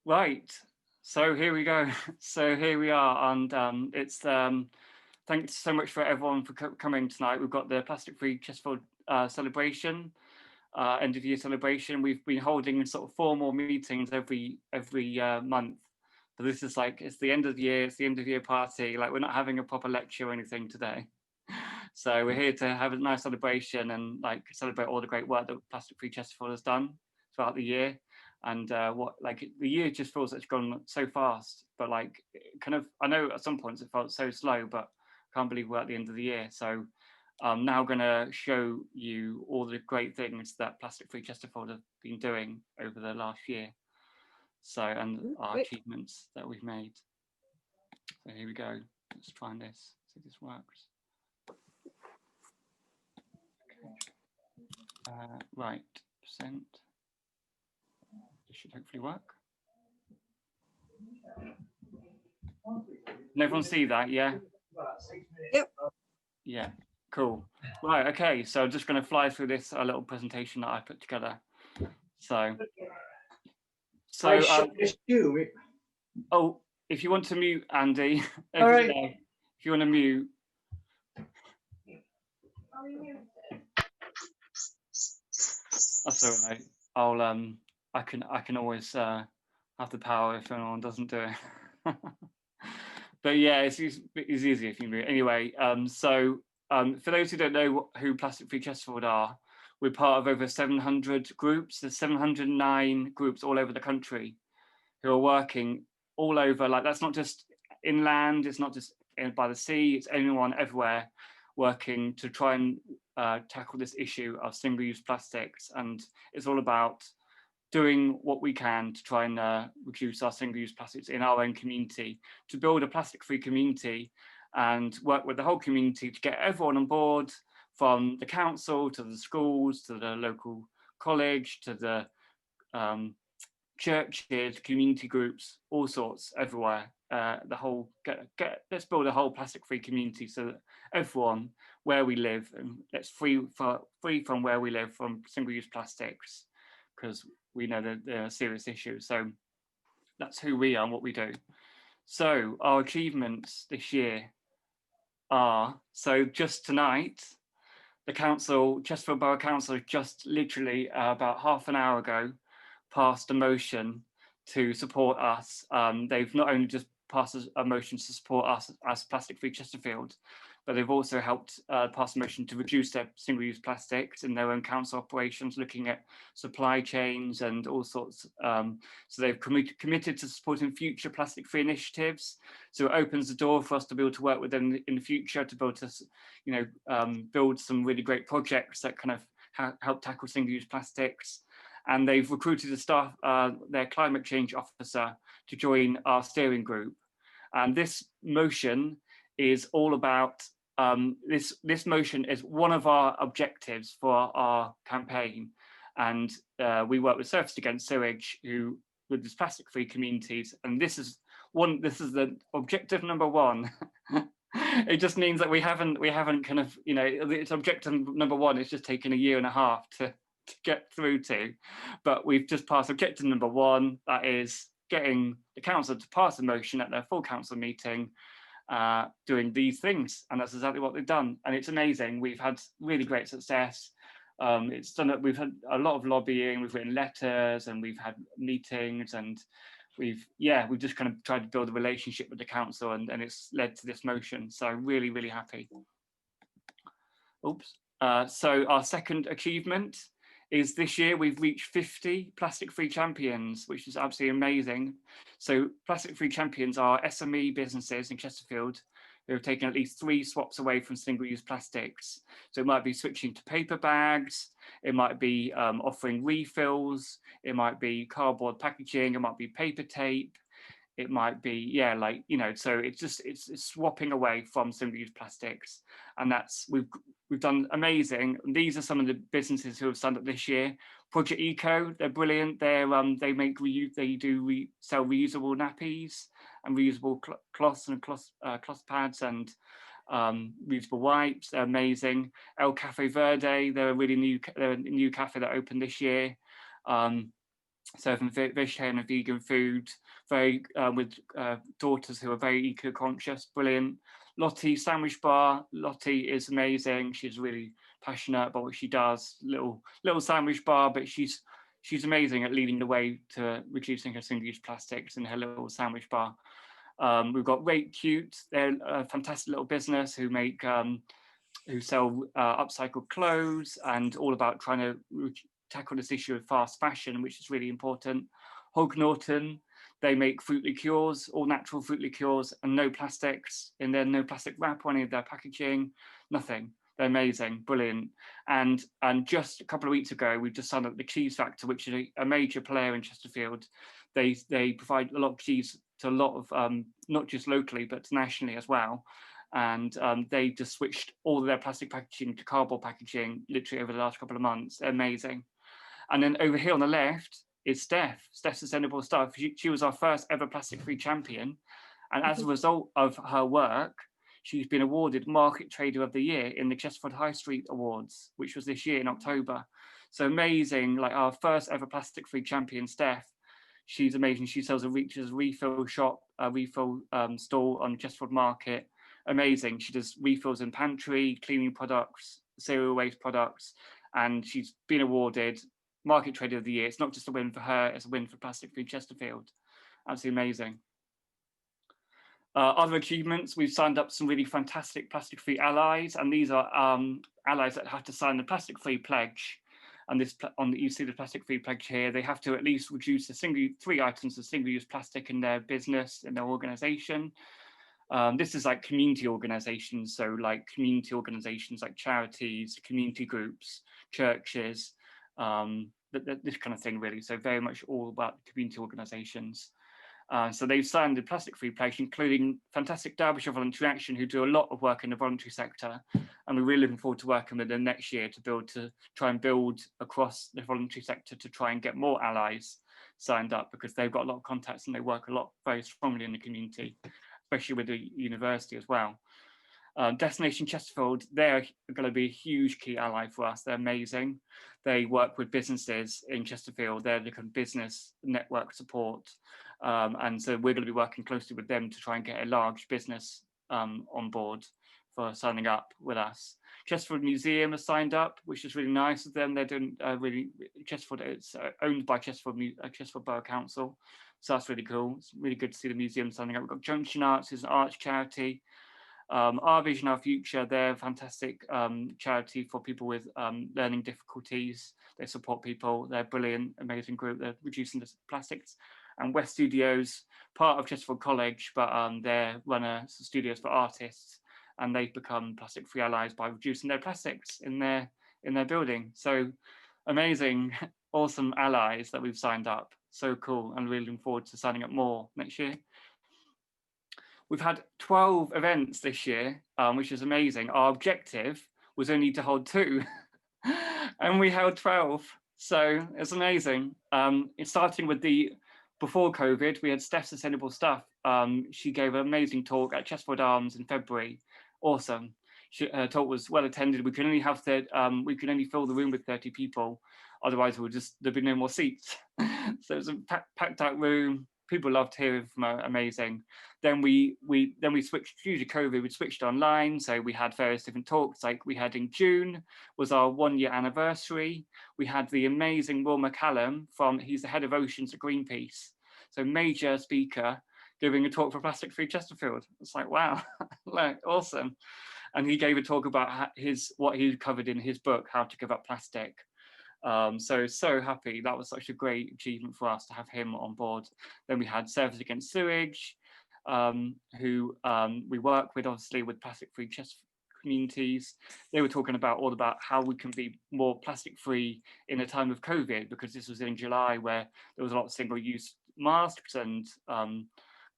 Right, so here we go. So here we are, and it's thanks so much for everyone for coming tonight. We've got the Plastic Free Chesterfield celebration, end of year celebration. We've been holding sort of formal meetings every month, but this is like it's the end of the year. It's the end of year party. Like we're not having a proper lecture or anything today. So we're here to have a nice celebration and like celebrate all the great work that Plastic Free Chesterfield has done throughout the year. And what like the year just feels like it's gone so fast, but like kind of I know at some points it felt so slow, but I can't believe we're at the end of the year. So I'm now going to show you all the great things that Plastic Free Chesterfield have been doing over the last year. So and our achievements that we've made. So here we go. Let's try this. See if this works. Right, percent. This should hopefully work. Can everyone see that? Yeah. Yep. Yeah. Cool. Right. Okay. So I'm just going to fly through this little presentation that I put together. So. Oh, if you want to mute, Andy. All right. If you want to mute. That's all right. I can always have the power if anyone doesn't do it. But yeah, it's easy if you move. Anyway, so for those who don't know who Plastic Free Chesterfield are, we're part of over 700 groups. There's 709 groups all over the country who are working all over. Like that's not just inland. It's not just by the sea. It's anyone everywhere working to try and tackle this issue of single-use plastics. And it's all about doing what we can to try and reduce our single-use plastics in our own community, to build a plastic-free community and work with the whole community to get everyone on board, from the council to the schools, to the local college, to the churches, community groups, all sorts everywhere. The whole let's build a whole plastic-free community so that everyone where we live and let's free from where we live from single-use plastics, because we know that they're a serious issue. So that's who we are and what we do. So our achievements this year are, so just tonight, the council, Chesterfield Borough Council, just literally about half an hour ago, passed a motion to support us. They've not only just passed a motion to support us as Plastic Free Chesterfield, but they've also helped pass a motion to reduce their single-use plastics in their own council operations, looking at supply chains and all sorts. So they've committed to supporting future plastic-free initiatives. So it opens the door for us to be able to work with them in the future to build us, build some really great projects that kind of help tackle single-use plastics. And they've recruited a staff, their climate change officer, to join our steering group. And this motion is all about, this motion is one of our objectives for our campaign. And we work with Surfers Against Sewage, who with these plastic-free communities. And this is the objective number one. It just means that we haven't kind of, it's objective number one. It's just taken a year and a half to get through to, but we've just passed objective number one, that is getting the council to pass a motion at their full council meeting, doing these things, and that's exactly what they've done. And it's amazing. We've had really great success. We've had a lot of lobbying, we've written letters, and we've had meetings, and we've just kind of tried to build a relationship with the council, and it's led to this motion. So really, really happy. Oops. So our second achievement is this year we've reached 50 plastic-free champions, which is absolutely amazing. So plastic-free champions are SME businesses in Chesterfield who have taken at least 3 swaps away from single-use plastics. So it might be switching to paper bags, it might be offering refills, it might be cardboard packaging, it might be paper tape, it might be, so it's swapping away from single-use plastics. And that's, we've done amazing. These are some of the businesses who have signed up this year. Project Eco, they're brilliant. They sell reusable nappies and reusable cloths and cloth pads and reusable wipes. They're amazing. El Cafe Verde, they're a new cafe that opened this year. serving vegetarian and vegan food, very with daughters who are very eco-conscious, brilliant. Lottie Sandwich Bar. Lottie is amazing. She's really passionate about what she does. Little sandwich bar, but she's amazing at leading the way to reducing her single-use plastics in her little sandwich bar. We've got Rate Cute. They're a fantastic little business who make who sell upcycled clothes and all about trying to tackle this issue of fast fashion, which is really important. Hog Norton, they make fruit liqueurs, all natural fruit liqueurs, and no plastics in there, no plastic wrap on any of their packaging, nothing. They're amazing, brilliant. And just a couple of weeks ago, we've just signed up the Cheese Factor, which is a major player in Chesterfield. They provide a lot of cheese to a lot of, not just locally, but nationally as well. And they just switched all of their plastic packaging to cardboard packaging literally over the last couple of months. They're amazing. And then over here on the left is Steph's Sustainable Stuff. She was our first ever plastic-free champion. And as a result of her work, she's been awarded Market Trader of the Year in the Chesterfield High Street Awards, which was this year in October. So amazing, like our first ever plastic-free champion, Steph. She's amazing. She sells a refill shop, a refill stall on Chesterfield Market. Amazing. She does refills in pantry, cleaning products, cereal waste products, and she's been awarded Market Trader of the Year. It's not just a win for her, it's a win for Plastic Free Chesterfield. Absolutely amazing. Other achievements, we've signed up some really fantastic plastic free allies, and these are allies that have to sign the plastic free pledge. And this you see the plastic free pledge here. They have to at least reduce the 3 items of single-use plastic in their business, in their organization. This is like community organizations, so like community organizations like charities, community groups, churches, this kind of thing really. So very much all about community organizations. So they've signed the Plastic Free Pledge, including fantastic Derbyshire Voluntary Action, who do a lot of work in the voluntary sector. And we're really looking forward to working with them next year to try and build across the voluntary sector to try and get more allies signed up, because they've got a lot of contacts and they work a lot very strongly in the community, especially with the university as well. Destination Chesterfield, they're going to be a huge key ally for us. They're amazing. They work with businesses in Chesterfield. They're the kind of business network support. And so we're going to be working closely with them to try and get a large business on board for signing up with us. Chesterfield Museum has signed up, which is really nice of them. They're doing Chesterfield, it's owned by Chesterfield Borough Council. So that's really cool. It's really good to see the museum signing up. We've got Junction Arts, who's an arts charity. Our Vision, Our Future, they're a fantastic charity for people with learning difficulties. They support people. They're a brilliant, amazing group. They're reducing the plastics. And West Studios, part of Chesterfield College, but they run studios for artists, and they've become plastic-free allies by reducing their plastics in their building. So amazing, awesome allies that we've signed up. So cool, and really looking forward to signing up more next year. We've had 12 events this year, which is amazing. Our objective was only to hold 2, and we held 12. So it's amazing. It's starting with before COVID, we had Steph's Sustainable Stuff. She gave an amazing talk at Chesterfield Arms in February. Awesome. Her talk was well attended. We could only fill the room with 30 people. Otherwise, there'd be no more seats. So it was a packed out room. People loved hearing from her. Amazing. Then we switched, due to COVID, we switched online. So we had various different talks. Like we had in June was our 1-year anniversary. We had the amazing Will McCallum he's the head of Oceans at Greenpeace. So major speaker giving a talk for Plastic Free Chesterfield. It's like, wow, like awesome. And he gave a talk about what he covered in his book, How to Give Up Plastic. So happy. That was such a great achievement for us to have him on board. Then we had Surfers Against Sewage, who we work with, obviously, with Plastic Free Chesterfield communities. They were talking all about how we can be more plastic free in a time of COVID, because this was in July, where there was a lot of single-use masks and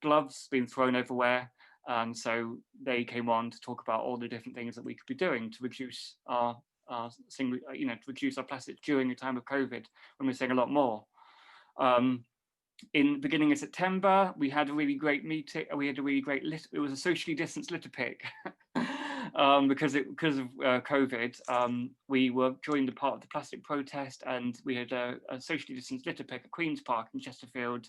gloves being thrown everywhere. And so they came on to talk about all the different things that we could be doing to reduce to reduce our plastics during a time of COVID, when we're seeing a lot more. In the beginning of September, we had a really great meeting. We had a really great it was a socially distanced litter pick. because of COVID. We were joined a part of the plastic protest, and we had a socially distanced litter pick at Queen's Park in Chesterfield.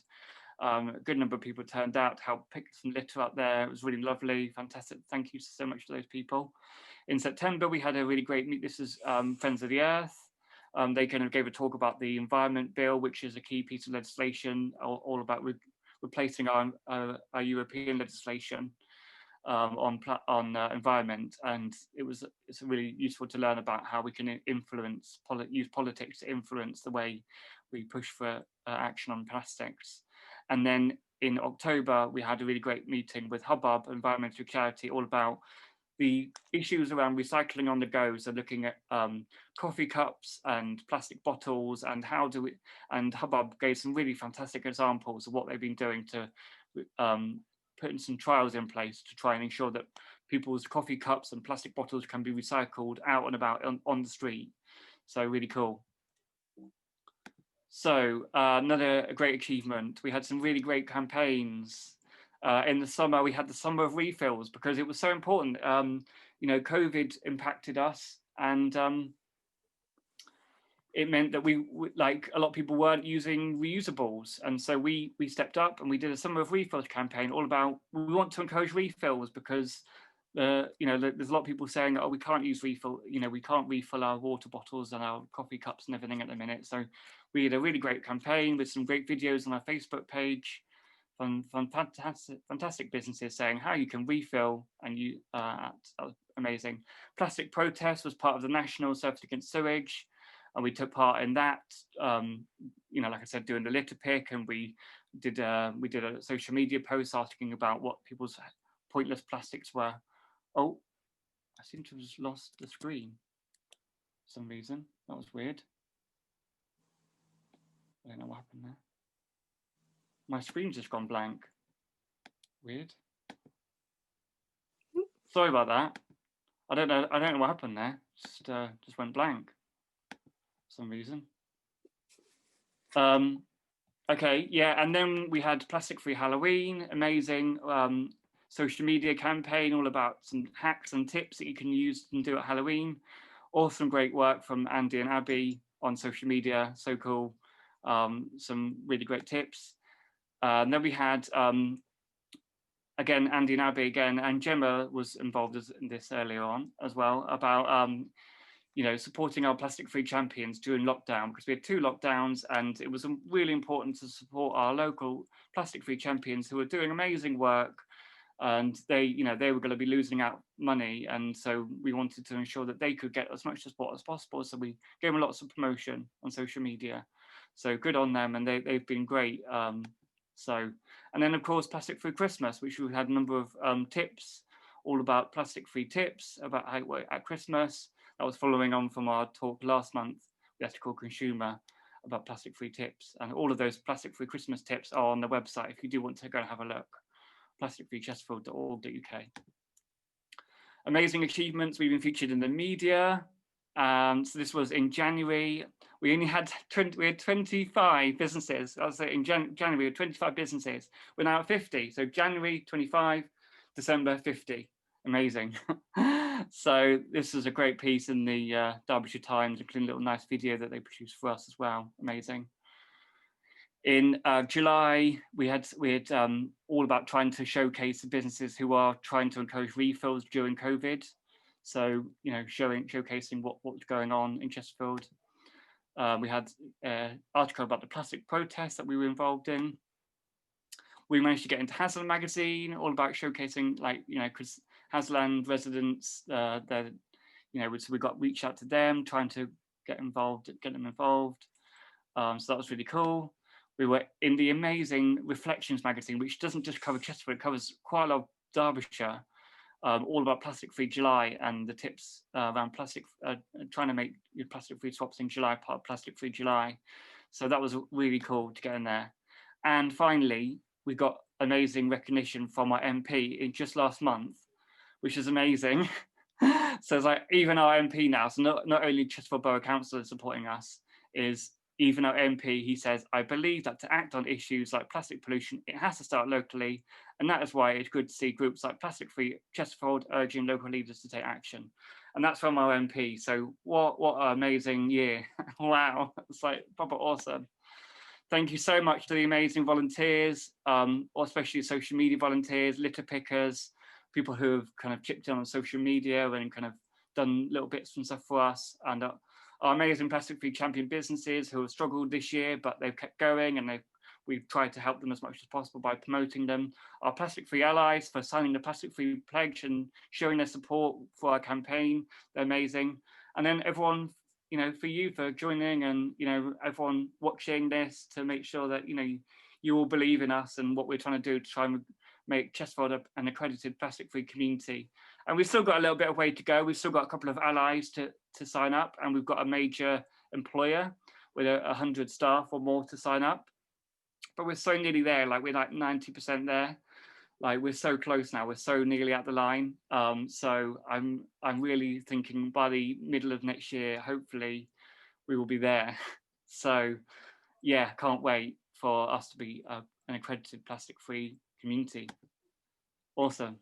A good number of people turned out to help pick some litter up there. It was really lovely, fantastic. Thank you so much to those people. In September, we had a really great meet. This is Friends of the Earth. They kind of gave a talk about the Environment Bill, which is a key piece of legislation all about replacing our European legislation on environment, and it's really useful to learn about how we can use politics to influence the way we push for action on plastics. And then in October, we had a really great meeting with Hubbub Environmental Charity, all about the issues around recycling on the go. So looking at coffee cups and plastic bottles, and and Hubbub gave some really fantastic examples of what they've been doing to putting some trials in place to try and ensure that people's coffee cups and plastic bottles can be recycled out and about on the street. So really cool. So another great achievement, we had some really great campaigns. In the summer, we had the Summer of Refills, because it was so important. You know, COVID impacted us, and it meant that like a lot of people weren't using reusables, and so we stepped up and we did a Summer of Refills campaign all about, we want to encourage refills, because you know, there's a lot of people saying, oh, we can't use refill, you know, we can't refill our water bottles and our coffee cups and everything at the minute. So we had a really great campaign with some great videos on our Facebook page from fantastic businesses saying how you can refill, and that was amazing. Plastic Protest was part of the National Surface Against Sewage, and we took part in that. You know, like I said, doing the litter pick, and we did a social media post asking about what people's pointless plastics were. Oh, I seem to have just lost the screen for some reason. That was weird. I don't know what happened there. My screen's just gone blank. Weird. Sorry about that. I don't know what happened there. Just went blank for some reason. Okay, yeah, and then we had Plastic Free Halloween, amazing social media campaign all about some hacks and tips that you can use and do at Halloween. Awesome, great work from Andy and Abby on social media, so cool. Some really great tips. And then we had, again, Andy and Abby again, and Gemma was involved in this earlier on as well, about you know, supporting our plastic free champions during lockdown, because we had 2 lockdowns, and it was really important to support our local plastic free champions who are doing amazing work, and they, you know, they were going to be losing out money, and so we wanted to ensure that they could get as much support as possible. So we gave them lots of promotion on social media. So good on them, and they've been great. So, and then of course, Plastic Free Christmas, which we had a number of tips, all about plastic free tips about how it worked at Christmas. That was following on from our talk last month, the Ethical Consumer, about plastic free tips. And all of those plastic free Christmas tips are on the website if you do want to go and have a look, plasticfreechesterfield.org.uk. Amazing achievements, we've been featured in the media. So this was in January. We only had 25 businesses. I was in January, we had 25 businesses. We're now at 50. So January 25, December 50. Amazing. So this was a great piece in the Derbyshire Times, including a little nice video that they produced for us as well. Amazing. In July, we had all about trying to showcase the businesses who are trying to encourage refills during COVID. So, you know, showcasing what was going on in Chesterfield. We had an article about the plastic protest that we were involved in. We managed to get into Hasland magazine, all about showcasing, like, you know, because Hasland residents, they're, you know, so we reached out to them, trying to get them involved. So that was really cool. We were in the amazing Reflections magazine, which doesn't just cover Chesterfield, it covers quite a lot of Derbyshire, all about Plastic Free July and the tips around plastic, trying to make your plastic free swaps in July part of Plastic Free July. So that was really cool to get in there. And finally, we got amazing recognition from our MP in just last month, which is amazing. So it's like even our MP now, so not only Chesterfield Borough Council is supporting us, is even our MP, he says, I believe that to act on issues like plastic pollution, it has to start locally. And that is why it's good to see groups like Plastic Free Chesterfield urging local leaders to take action. And that's from our MP. So what an amazing year. Wow, it's like proper awesome. Thank you so much to the amazing volunteers, especially social media volunteers, litter pickers, people who have kind of chipped in on social media and kind of done little bits and stuff for us, and our amazing Plastic Free champion businesses who have struggled this year, but they've kept going, and we've tried to help them as much as possible by promoting them. Our Plastic Free allies for signing the Plastic Free pledge and showing their support for our campaign. They're amazing. And then everyone, you know, for you for joining, and, you know, everyone watching this, to make sure that, you know, you all believe in us and what we're trying to do to try and make Chesterfield an accredited plastic free community. And we've still got a little bit of way to go. We've still got a couple of allies to sign up, and we've got a major employer with 100 staff or more to sign up. But we're so nearly there, like we're like 90% there. Like we're so close now, we're so nearly at the line. So I'm really thinking by the middle of next year, hopefully we will be there. So yeah, can't wait for us to be an accredited plastic free community. Awesome.